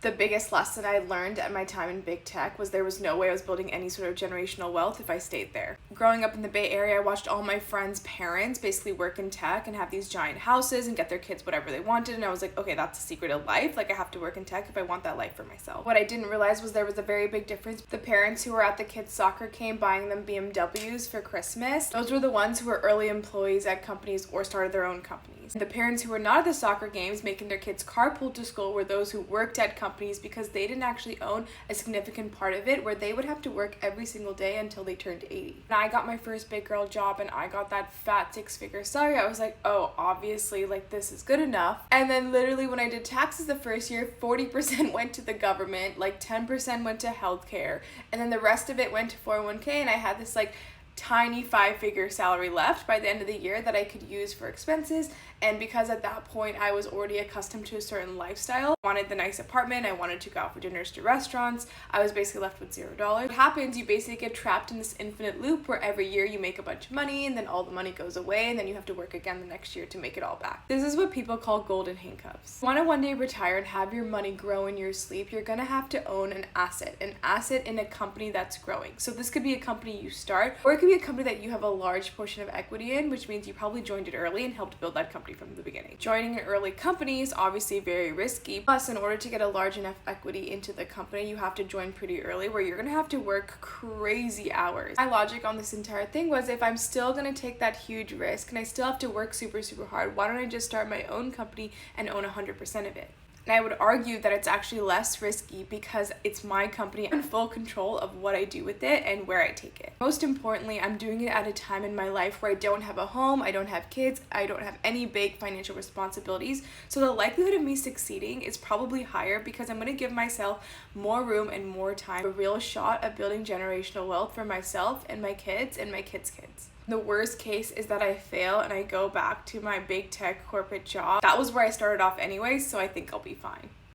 The biggest lesson I learned at my time in big tech was there was no way I was building any sort of generational wealth if I stayed there. Growing up in the Bay Area, I watched all my friends' parents basically work in tech and have these giant houses and get their kids whatever they wanted, and I was like, okay, that's the secret of life. Like, I have to work in tech if I want that life for myself. What I didn't realize was there was a very big difference. The parents who were at the kids' soccer game buying them BMWs for Christmas, those were the ones who were early employees at companies or started their own companies. The parents who were not at the soccer games making their kids carpool to school were those who worked at companies because they didn't actually own a significant part of it, where they would have to work every single day until they turned 80. And I got my first big girl job and I got that fat 6-figure salary. I was like, oh, obviously, like, this is good enough. And then literally when I did taxes the first year, 40% went to the government, like 10% went to healthcare, and then the rest of it went to 401k, and I had this like tiny 5-figure salary left by the end of the year that I could use for expenses. And because at that point I was already accustomed to a certain lifestyle, I wanted the nice apartment, I wanted to go out for dinners to restaurants, I was basically left with $0. What happens, you basically get trapped in this infinite loop where every year you make a bunch of money and then all the money goes away and then you have to work again the next year to make it all back. This is what people call golden handcuffs. If you want to one day retire and have your money grow in your sleep, you're gonna have to own an asset in a company that's growing. So this could be a company you start, or it could be a company that you have a large portion of equity in, which means you probably joined it early and helped build that company from the beginning. Joining an early company is obviously very risky. Plus, in order to get a large enough equity into the company, you have to join pretty early, where you're gonna have to work crazy hours. My logic on this entire thing was, if I'm still gonna take that huge risk and I still have to work super hard, why don't I just start my own company and own 100% of it? And I would argue that it's actually less risky because it's my company. I'm in full control of what I do with it and where I take it. Most importantly, I'm doing it at a time in my life where I don't have a home, I don't have kids, I don't have any big financial responsibilities. So the likelihood of me succeeding is probably higher because I'm going to give myself more room and more time, a real shot at building generational wealth for myself and my kids and my kids' kids. The worst case is that I fail and I go back to my big tech corporate job. That was where I started off anyway, so I think I'll be fine.